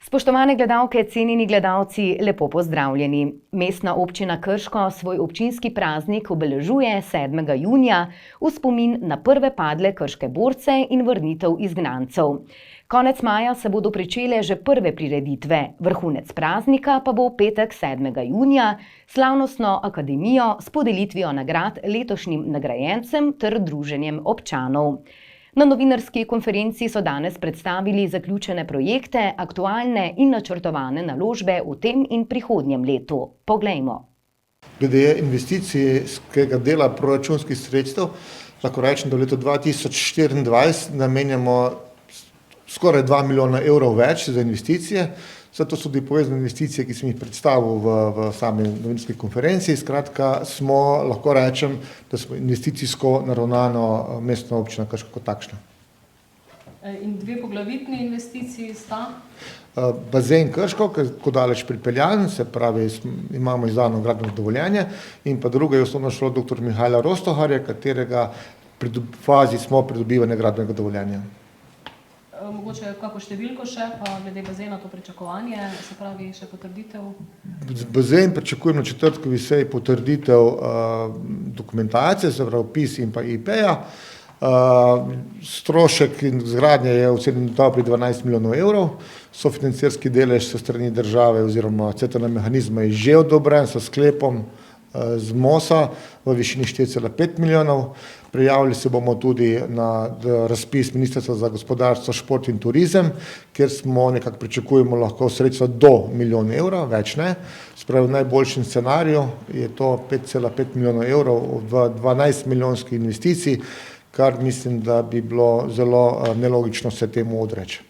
Spoštovane gledalke, cenjeni gledalci, lepo pozdravljeni. Mestna občina Krško svoj občinski praznik obeležuje 7. junija v spomin na prve padle krške borce in vrnitev izgnancev. Konec maja se bodo pričele že prve prireditve, vrhunec praznika pa bo v petek 7. junija slavnostno akademijo s podelitvijo nagrad letošnjim nagrajencem ter druženjem občanov. Na novinarski konferenci so danes predstavili zaključene projekte, aktualne in načrtovane naložbe v tem in prihodnjem letu. Poglejmo. Glede investicijskega dela proračunskih sredstev, lahko rečem, da v letu 2024 namenjamo skoraj 2 milijona evrov več za investicije. Zato so tudi povezane investicije, ki sem jih predstavil v sami novinarski konferenci. Skratka, lahko rečem, da smo investicijsko naravnano mestna občina Krško kot takšna. In dve poglavitni investiciji sta? Bazen Krško, ki je tako daleč pripeljan, se pravi, imamo izdano gradbeno dovoljenje, in pa druga je osnovna šola dr. Mihajla Rostoharja, katerega fazi smo pridobivanja gradbenega dovoljenja. Mogoče kako številko še, pa glede bazena to pričakovanje, se pravi še potrditev? Bazen pričakujem na četrtkovi seji potrditev dokumentacije, se pravi PIS in pa IP-ja. Strošek izgradnje je ocenjen pri 12 milijonov evrov, sofinancirski delež s strani države oziroma CTN mehanizma je že odobren s sklepom z MOS-a v višini 4,5 milijonov. Prijavili se bomo tudi na razpis Ministrstva za gospodarstvo, šport in turizem, kjer smo nekako pričakujemo lahko sredstva do milijon evrov, več ne. Spravi v najboljšem scenariju je to 5,5 milijonov evrov v 12 milijonski investiciji, kar mislim, da bi bilo zelo nelogično se temu odreči.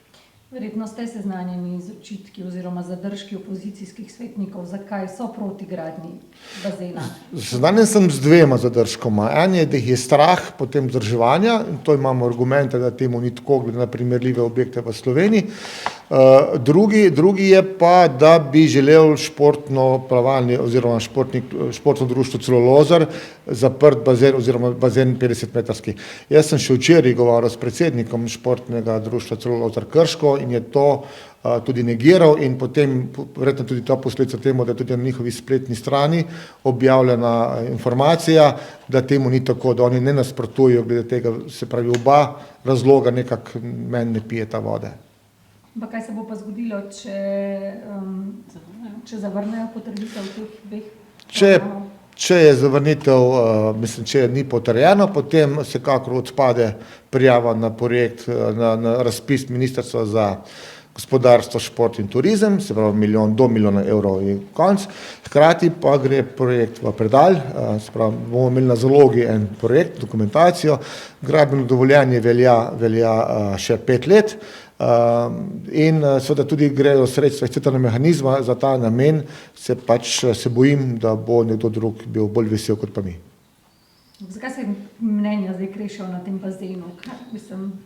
Verjetno ste seznanjeni z očitki oziroma zadržki opozicijskih svetnikov, zakaj so proti gradnji bazena? Seznanjen sem z dvema zadržkoma. En je, da jih je strah potem vzdrževanja, in to imamo argumente, da temu ni tako glede na primerljive objekte v Sloveniji. Drugi je pa, da bi želel športno plavalni oziroma športno društvo Celulozar zaprt bazen oziroma bazen 50-metrski. Jaz sem še včeraj govoril s predsednikom športnega društva Celulozar Krško in je to tudi negiral, in potem verjetno tudi to posledica temu, da je tudi na njihovi spletni strani objavljena informacija, da temu ni tako, da oni ne nasprotujejo glede tega, se pravi oba razloga nekako meni ne pijeta vode. Pa kaj se bo pa zgodilo, če zavrnejo potrditev teh dveh? Če je zavrnitev, če ni potrjeno, potem vsekakor odpade prijava na projekt, na razpis Ministrstva za gospodarstvo, šport in turizem, se pravi do milijona evrov je konc. Hkrati pa gre projekt v predal, se pravi bomo imeli na zalogi en projekt, dokumentacijo, gradbeno dovoljenje velja še 5 let, in seveda tudi grejo sredstva iz CTN mehanizma za ta namen, se bojim, da bo nekdo drug bil bolj vesel kot pa mi. Zakaj se mnenja zdaj krešajo na tem bazenu?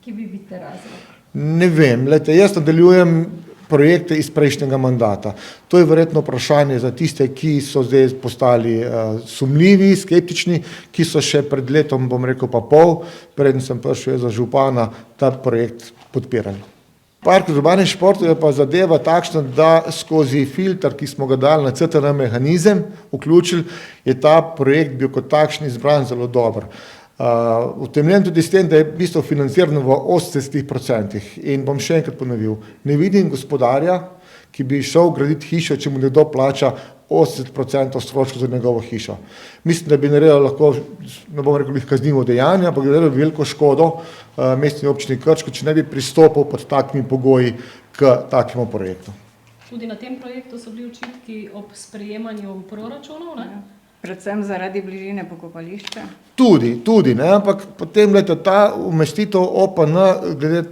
Kje vi vidite razlog? Ne vem, jaz nadaljujem projekte iz prejšnjega mandata. To je verjetno vprašanje za tiste, ki so zdaj postali sumljivi, skeptični, ki so še pred letom, bom rekel pa pol, preden sem prišel za župana, ta projekt podpirali. Park urbanih športov je pa zadeva takšna, da skozi filter, ki smo ga dali na CTN mehanizem, vključili, je ta projekt bil kot takšen izbran zelo dober. Utemeljen tudi s tem, da je v bistvu financiran v 80%. In bom še enkrat ponovil, ne vidim gospodarja, ki bi šel graditi hišo, če mu nekdo plača 80% stroškov za njegovo hišo. Mislim, da bi naredil lahko, ne bom rekel kaznivo dejanje, ampak bi naredil veliko škodo mestni občini Krško, če ne bi pristopil pod takimi pogoji k takemu projektu. Tudi na tem projektu so bili očitki ob sprejemanju proračunov, ne? Predvsem zaradi bližine pokopališča? Tudi, ne, ampak potem ta umestitev OPN glede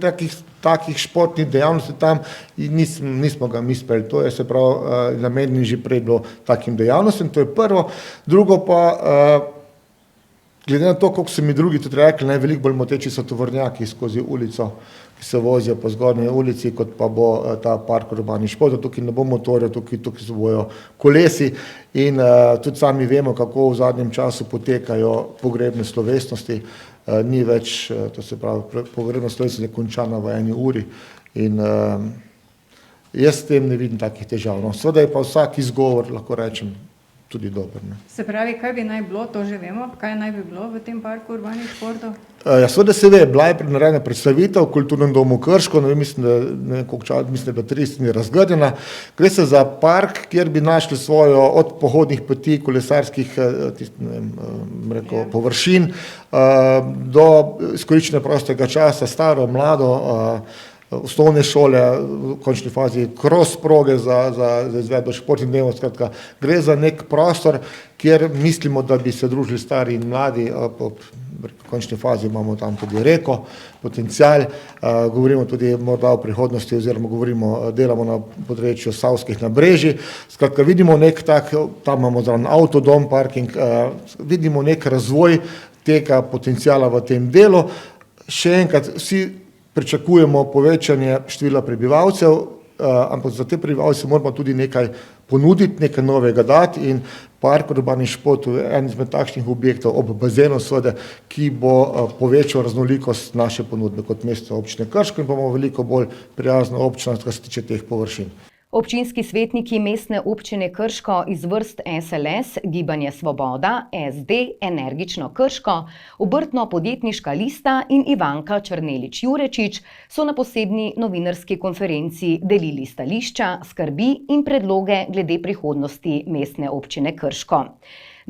takih športnih dejavnosti tam nismo ga mi sprejeli. To je se pravi namenjen že prej bilo takim dejavnostim, to je prvo. Drugo pa, glede na to, koliko so mi drugi tudi rekli, veliko bolj moteči so tovornjaki skozi ulico, ki se vozijo po zgornji ulici, kot pa bo ta park urbanih športov. Tukaj ne bo motorjev, tukaj se bojo kolesi in tudi sami vemo, kako v zadnjem času potekajo pogrebne slovesnosti. Ni več, to se pravi, pogrebna slovesnost je končana v 1 uri in Jaz s tem ne vidim takih težav. No. Seveda je pa vsak izgovor, lahko rečem, tudi dober. Ne. Se pravi, kaj bi naj bilo, to že vemo, kaj naj bi bilo v tem parku urbanih športov? Ja, seveda se ve, bila je narejena predstavitev v Kulturnem domu Krško, ne vem, mislim, da je bila 30 dni razgledena. Gre se za park, kjer bi našli svojo od pohodnih poti, kolesarskih površin, do izkoriščenja prostega časa, staro, mlado, osnovne šole, v končni fazi cross proge za izvedbo športnih dnevov. Skratka, gre za nek prostor, kjer mislimo, da bi se družili stari in mladi. V končni fazi imamo tam tudi reko, potencial, govorimo tudi morda o prihodnosti oziroma delamo na področju savskih nabrežij. Skratka, vidimo nek tak, tam imamo zraven avtodom, parking, vidimo nek razvoj tega potenciala v tem delu. Še enkrat, vsi pričakujemo povečanje števila prebivalcev, ampak za te prebivalce moramo tudi nekaj ponuditi, nekaj novega dati in park urbanih športov je en izmed takšnih objektov ob bazenu, seveda, ki bo povečal raznolikost naše ponudbe kot mesto občine Krško in bomo veliko bolj prijazna občina, kar se tiče teh površin. Občinski svetniki Mestne občine Krško iz vrst SLS, Gibanje Svoboda, SD, Energično Krško, Obrtno-podjetniška lista in Ivanka Černelič-Jurečič so na posebni novinarski konferenci delili stališča, skrbi in predloge glede prihodnosti Mestne občine Krško.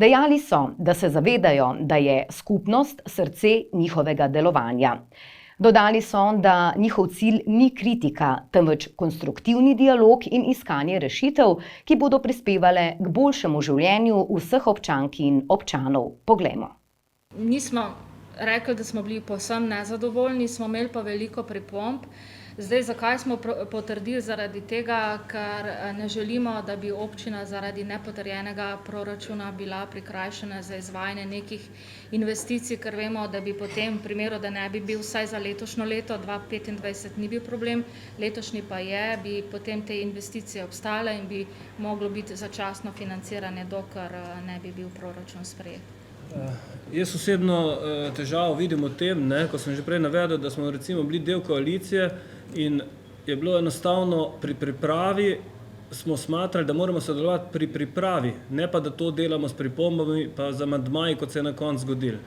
Dejali so, da se zavedajo, da je skupnost srce njihovega delovanja. Dodali so, da njihov cilj ni kritika, temveč konstruktivni dialog in iskanje rešitev, ki bodo prispevale k boljšemu življenju vseh občank in občanov. Poglejmo. Nismo rekli, da smo bili povsem nezadovoljni, smo imeli pa veliko pripomb. Zdaj, zakaj smo potrdili? Zaradi tega, ker ne želimo, da bi občina zaradi nepotrjenega proračuna bila prikrajšana za izvajanje nekih investicij, ker vemo, da bi potem v primeru, da ne bi bil vsaj za letošnjo leto, 2025 ni bil problem, letošnji pa je, bi potem te investicije obstale in bi moglo biti začasno financiranje, dokler ne bi bil proračun sprejet. Jaz osebno težavo vidim v tem, ko sem že prej navedel, da smo recimo bili del koalicije in je bilo enostavno pri pripravi, smo smatrali, da moramo sodelovati pri pripravi, ne pa da to delamo s pripombami pa z amandmaji, kot se je na koncu zgodilo.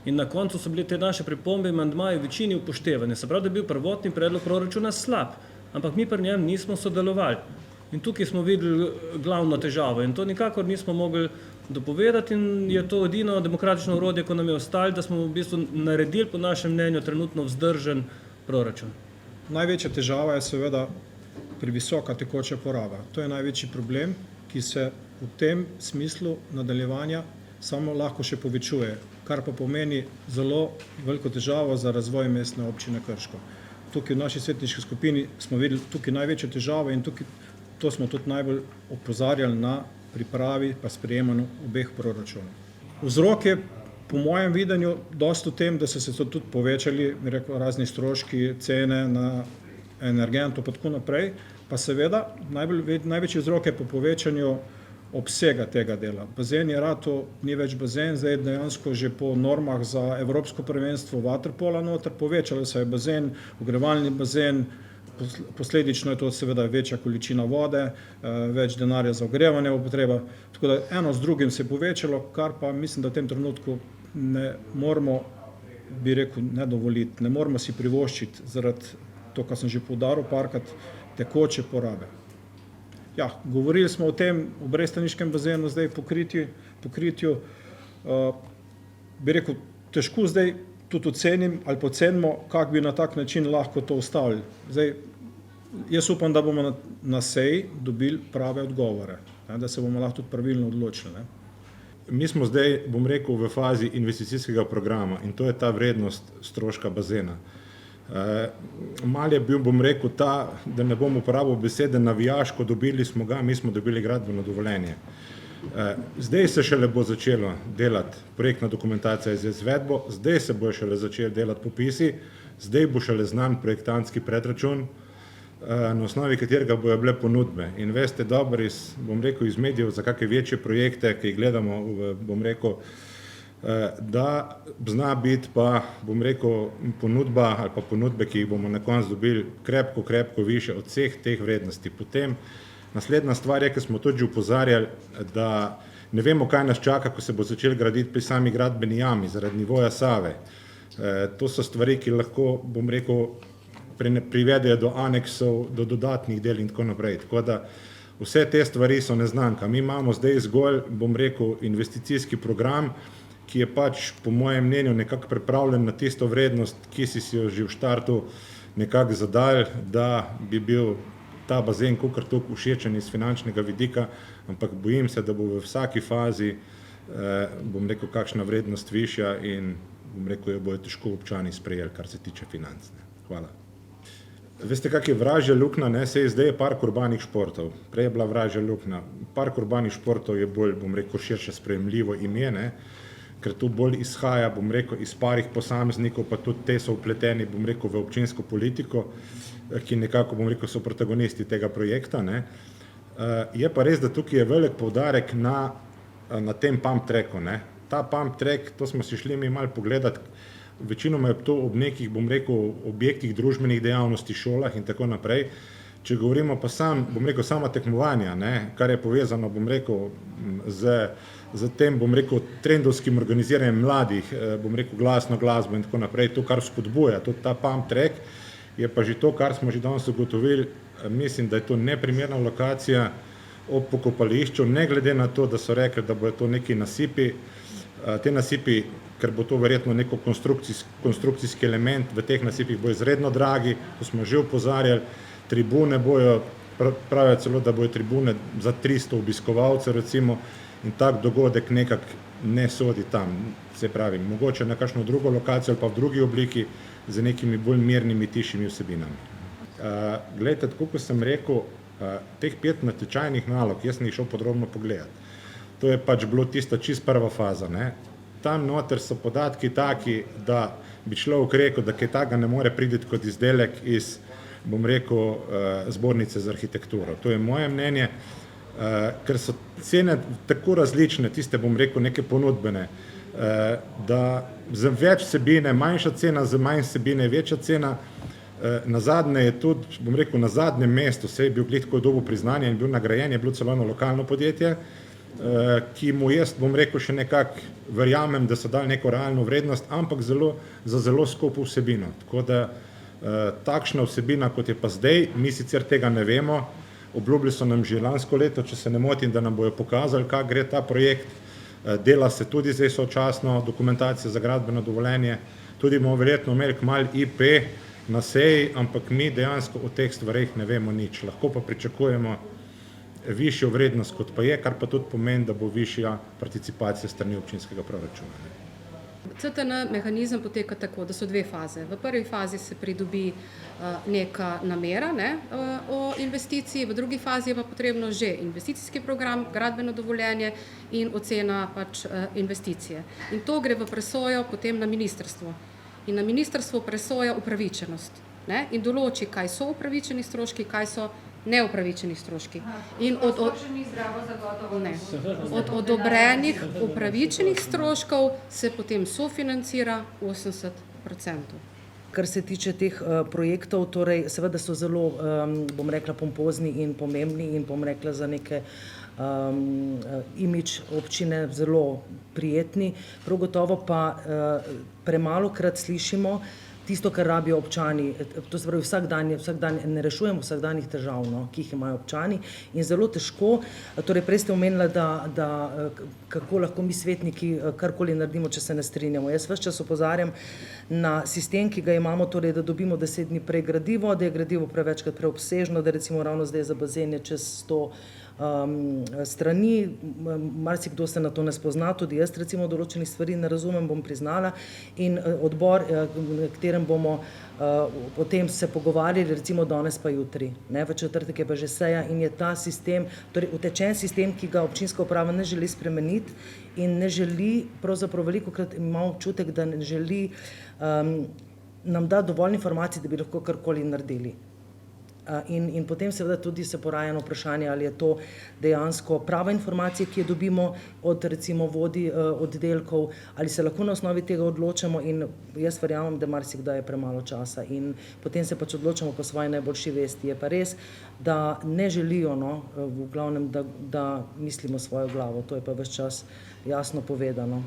In na koncu so bile te naše pripombe in amandmaji v večini upoštevane. Se pravi, da je bil prvotni predlog proračuna slab, ampak mi pri njem nismo sodelovali. In tukaj smo videli glavno težavo in to nikakor nismo mogli dopovedati in je to edino demokratično orodje, ko nam je ostalo, da smo v bistvu naredili po našem mnenju trenutno vzdržen proračun. Največja težava je seveda previsoka tekoča poraba. To je največji problem, ki se v tem smislu nadaljevanja samo lahko še povečuje, kar pa pomeni zelo veliko težavo za razvoj Mestne občine Krško. Tukaj v naši svetniški skupini smo videli tukaj največjo težavo in to smo tudi najbolj opozarjali na pripravi pa sprejemanju obeh proračunov. Vzrok je po mojem videnju dosti v tem, da so se tudi povečali razni stroški, cene na energentu pa tako naprej, pa seveda največji vzrok je po povečanju obsega tega dela. Bazen je rato, ni več bazen, zdaj dejansko že po normah za evropsko prvenstvo vaterpola noter, povečalo se je bazen, ogrevalni bazen, posledično je to seveda večja količina vode, več denarja za ogrevanje potreba, tako da eno z drugim se je povečalo, kar pa mislim, da v tem trenutku ne moramo, bi rekel, ne dovoliti, ne moramo si privoščiti zaradi to, kar sem že poudaril, parkati tekoče porabe. Ja, govorili smo o tem v brezstaniškem bazenu, zdaj pokritju, bi rekel, težko zdaj tudi ocenim ali pocenimo, kako bi na tak način lahko to ustavili. Zdaj, jaz upam, da bomo na seji dobili prave odgovore, da se bomo lahko tudi pravilno odločili. Mi smo zdaj, bom rekel, v fazi investicijskega programa in to je ta vrednost stroška bazena. Mal je bil, bom rekel, ta, da ne bom uporabil besede navijaško, dobili smo ga, mi smo dobili gradbeno dovoljenje. Zdaj se šele bo začelo delati projektna dokumentacija za izvedbo, zdaj se bo šele začeli delati popisi, zdaj bo šele znan projektantski predračun, na osnovi katerega bojo bile ponudbe. In veste dobro, bom rekel, iz medijev za kakšne večje projekte, ki jih gledamo, bom rekel, da zna biti pa, bom rekel, ponudba ali pa ponudbe, ki jih bomo na koncu dobili, krepko više od vseh teh vrednosti. Potem naslednja stvar je, ki smo tudi že opozarjali, da ne vemo, kaj nas čaka, ko se bo začel graditi pri sami gradbeni jami zaradi nivoja Save. To so stvari, ki lahko, bom rekel, privedejo do aneksov, do dodatnih del in tako naprej. Tako da vse te stvari so neznanka. Mi imamo zdaj zgolj, bom rekel, investicijski program, ki je pač po mojem mnenju nekako pripravljen na tisto vrednost, ki si jo že v štartu nekako zadal, da bi bil ta bazen kakor toliko všečen iz finančnega vidika, ampak bojim se, da bo v vsaki fazi, bom rekel, kakšna vrednost višja in bom rekel, jo bojo težko občani sprejeli, kar se tiče financ. Hvala. Veste, kak je vražja luknja, ne? Sej zdaj je park urbanih športov. Prej je bila vražja luknja. Park urbanih športov je bolj, bom rekel, širše sprejemljivo ime, ne? Ker to bolj izhaja, bom rekel, iz parih posameznikov, pa tudi te so vpleteni, bom rekel, v občinsko politiko, ki nekako, bom rekel, so protagonisti tega projekta, ne. Je pa res, da tukaj je velik poudarek na tem pump tracku, ne. Ta pump track, to smo si šli mi malo pogledati, večinoma je to ob nekih, bom rekel, objektih družbenih dejavnosti, šolah in tako naprej. Če govorimo pa bom rekel, sama tekmovanja, ne, kar je povezano, bom rekel, z tem, bom rekel, trendovskim organiziranjem mladih, bom rekel, glasno glasbo in tako naprej, to, kar spodbuja, tudi ta pump track, je pa že to, kar smo že danes ugotovili, mislim, da je to neprimerna lokacija ob pokopališču, ne glede na to, da so rekli, da bodo to neki nasipi, te nasipi, ker bo to verjetno neko konstrukcijski element, v teh nasipih bo izredno dragi, to smo že opozarjali, tribune bojo, pravijo celo, da bojo tribune za 300 obiskovalcev recimo in tak dogodek nekako ne sodi tam, se pravi, mogoče na kakšno drugo lokacijo ali pa v drugi obliki z nekimi bolj mirnimi, tišjimi vsebinami. Glejte, tako kot sem rekel, teh 5 natečajnih nalog, jaz sem jih šel podrobno pogledati. To je pač bilo tista čist prva faza, ne. Tam noter so podatki taki, da bi človek rekel, da kaj takega ne more priti kot izdelek iz, bom rekel, zbornice za arhitekturo. To je moje mnenje, ker so cene tako različne, tiste, bom rekel, neke ponudbene, da za več vsebine, manjša cena, za manj vsebine, večja cena. Nazadnje je tudi, bom rekel, na zadnjem mestu, saj je bil glih tako dobo priznanje in bil nagrajen, je bilo celo eno lokalno podjetje, ki mu jaz, bom rekel, še nekako verjamem, da so dali neko realno vrednost, ampak za zelo skopo vsebino. Tako da takšna vsebina, kot je pa zdaj, mi sicer tega ne vemo, obljubili so nam že lansko leto, če se ne motim, da nam bojo pokazali, kako gre ta projekt, dela se tudi zdaj sočasno, dokumentacija za gradbeno dovoljenje, tudi bomo verjetno imeli kmalu IP na seji, ampak mi dejansko o teh stvareh ne vemo nič. Lahko pa pričakujemo višjo vrednost, kot pa je, kar pa tudi pomeni, da bo višja participacija strani občinskega proračuna. CTN mehanizem poteka tako, da so 2 faze. V prvi fazi se pridobi neka namera, ne, o investiciji, v drugi fazi je pa potrebno že investicijski program, gradbeno dovoljenje in ocena pač investicije. In to gre v presojo potem na ministrstvo. In na ministrstvo presoja upravičenost, ne, in določi, kaj so upravičeni stroški, kaj so neupravičeni stroški. In od odobrenih upravičenih stroškov se potem sofinancira 80%. Kar se tiče teh projektov, torej seveda so zelo, bom rekla, pompozni in pomembni in bom rekla za neke imidž občine zelo prijetni. Prav gotovo pa premalokrat slišimo tisto, kar rabijo občani, to se pravi vsak dan ne rešujemo vsakdanjih težav, no, ki jih imajo občani in zelo težko, torej prej ste omenila, da kako lahko mi svetniki karkoli naredimo, če se ne strinjamo. Jaz ves čas opozarjam na sistem, ki ga imamo, torej da dobimo 10 dni prej gradivo, da je gradivo prevečkrat preobsežno, da recimo ravno zdaj za bazen je čez 100 strani, marsikdo se na to ne spozna, tudi jaz recimo določenih stvari ne razumem, bom priznala, in odbor, na katerem bomo o tem se pogovarjali, recimo danes pa jutri, ne, v četrtek je pa že seja in je ta sistem, torej utečen sistem, ki ga občinska uprava ne želi spremeniti in ne želi, pravzaprav velikokrat imamo občutek, da ne želi nam dati dovolj informacij, da bi lahko karkoli naredili. In potem seveda tudi se poraja vprašanje, ali je to dejansko prava informacija, ki jo dobimo od recimo vodij oddelkov, ali se lahko na osnovi tega odločamo, in jaz verjamem, da marsikdaj je premalo časa in potem se pač odločamo po svoji najboljši vesti. Je pa res, da ne želijo, v glavnem, da mislimo svojo glavo, to je pa ves čas jasno povedano.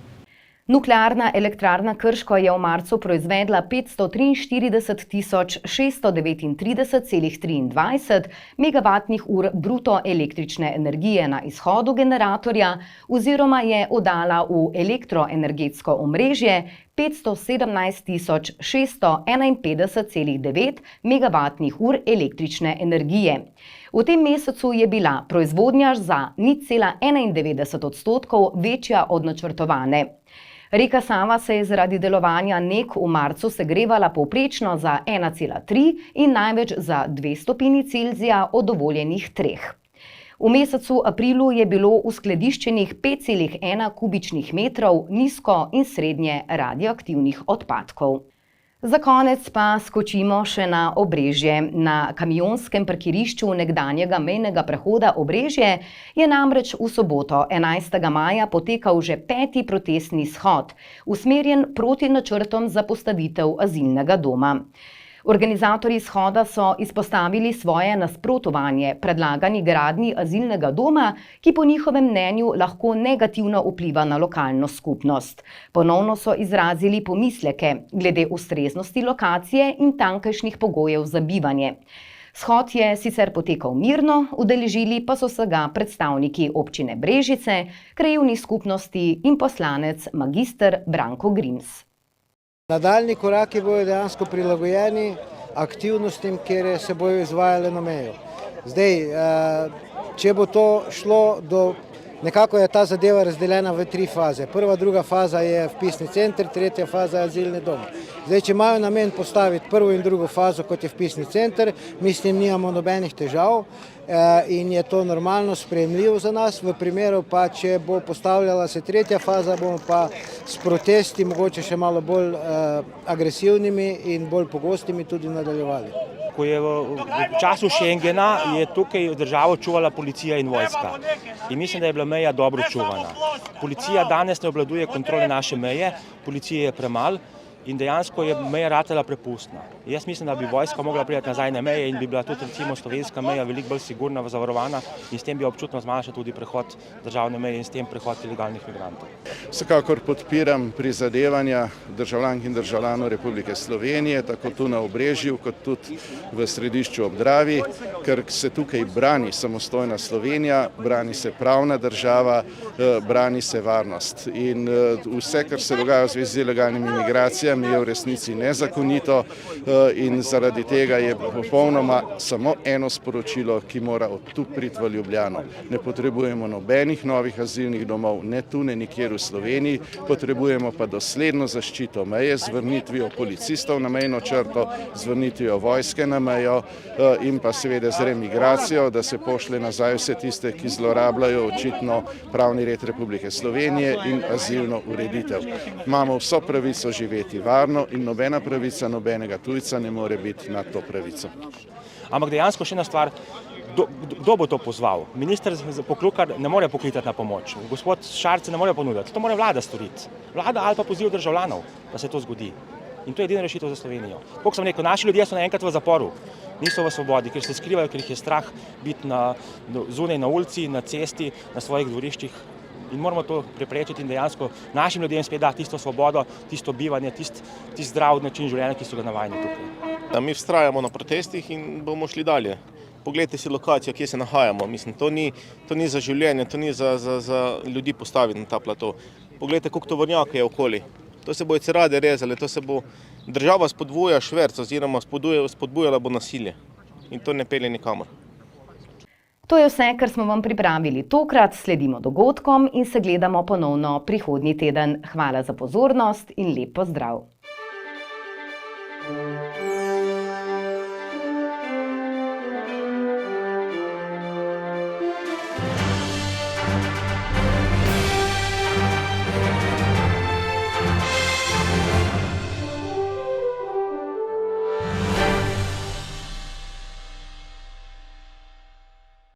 Nuklearna elektrarna Krško je v marcu proizvedla 543.639,23 megavatnih ur bruto električne energije na izhodu generatorja oziroma je oddala v elektroenergetsko omrežje 517.651,9 megavatnih ur električne energije. V tem mesecu je bila proizvodnja za 0,91% večja od načrtovane. Reka Sava se je zaradi delovanja NEK v marcu segrevala povprečno za 1,3 in največ za 2 stopinji Celzija od dovoljenih 3. V mesecu aprilu je bilo uskladiščenih 5,1 kubičnih metrov nizko in srednje radioaktivnih odpadkov. Za konec pa skočimo še na Obrežje. Na kamionskem parkirišču nekdanjega mejnega prehoda Obrežje je namreč v soboto 11. maja potekal že 5. protestni shod, usmerjen proti načrtom za postavitev azilnega doma. Organizatorji shoda so izpostavili svoje nasprotovanje predlagani gradnji azilnega doma, ki po njihovem mnenju lahko negativno vpliva na lokalno skupnost. Ponovno so izrazili pomisleke glede ustreznosti lokacije in tamkajšnjih pogojev za bivanje. Shod je sicer potekal mirno, udeležili pa so se ga predstavniki občine Brežice, krajevnih skupnosti in poslanec magister Branko Grims. Nadaljni koraki bodo dejansko prilagojeni aktivnostim, kjer se bodo izvajale na mejo. Zdaj, če bo to šlo do, nekako je ta zadeva razdeljena v 3 faze. Prva, druga faza je vpisni center, tretja faza je azilni dom. Zdaj, če imajo namen postaviti prvo in drugo fazo, kot je vpisni center, mislim, nimamo nobenih težav in je to normalno sprejemljivo za nas. V primeru pa, če bo postavljala se tretja faza, bomo pa s protesti, mogoče še malo bolj agresivnimi in bolj pogostimi tudi nadaljevali. Ko je v času Schengena, je tukaj državo čuvala policija in vojska. In mislim, da je bila meja dobro čuvana. Policija danes ne obvladuje kontrole naše meje, policije je premalo in dejansko je meja ratala prepustna. Jaz mislim, da bi vojska mogla priti nazaj na meje in bi bila tudi recimo slovenska meja veliko bolj sigurna, zavarovana in s tem bi občutno zmanjšala tudi prehod državne meje in s tem prehod ilegalnih migrantov. Vsekakor podpiram prizadevanja državljank in državljanov Republike Slovenije, tako tu na Obrežju, kot tudi v središču ob Dravi, ker se tukaj brani samostojna Slovenija, brani se pravna država, brani se varnost. In vse, kar se dogaja v zvezi z ilegalnimi migracijami, je v resnici nezakonito in zaradi tega je popolnoma samo eno sporočilo, ki mora od tu priti v Ljubljano. Ne potrebujemo nobenih novih azilnih domov, ne tu, ne nikjer v Sloveniji, potrebujemo pa dosledno zaščito meje z vrnitvijo policistov na mejno črto, z vrnitvijo vojske na mejo in pa seveda z remigracijo, da se pošlje nazaj vse tiste, ki zlorabljajo očitno pravni red Republike Slovenije in azilno ureditev. Imamo vso pravico živeti varno in nobena pravica nobenega tujca ne more biti nad to pravico. Ampak dejansko še ena stvar, kdo bo to pozval? Minister Poklukar ne more poklicati na pomoč, gospod Šarce ne more ponuditi, to mora vlada storiti. Vlada ali pa poziv državljanov, da se to zgodi. In to je edina rešitev za Slovenijo. Kot sem rekel, naši ljudje so naenkrat v zaporu, niso v svobodi, ker se skrivajo, ker jih je strah biti zunaj na ulici, na cesti, na svojih dvoriščih. In moramo to preprečiti in dejansko našim ljudem spet dati tisto svobodo, tisto bivanje, tisti zdrav način življenja, ki so ga navajeni tukaj. Mi vztrajamo na protestih in bomo šli dalje. Poglejte si lokacijo, kje se nahajamo. Mislim, to ni za življenje, to ni za ljudi postaviti na ta plato. Poglejte, koliko tovornjakov je okoli. To se bojo cerade rezali, to se bo država spodbuja šverc oziroma spodbujala bo nasilje. In to ne pelje nikamor. To je vse, kar smo vam pripravili tokrat, sledimo dogodkom in se gledamo ponovno prihodnji teden. Hvala za pozornost in lep pozdrav.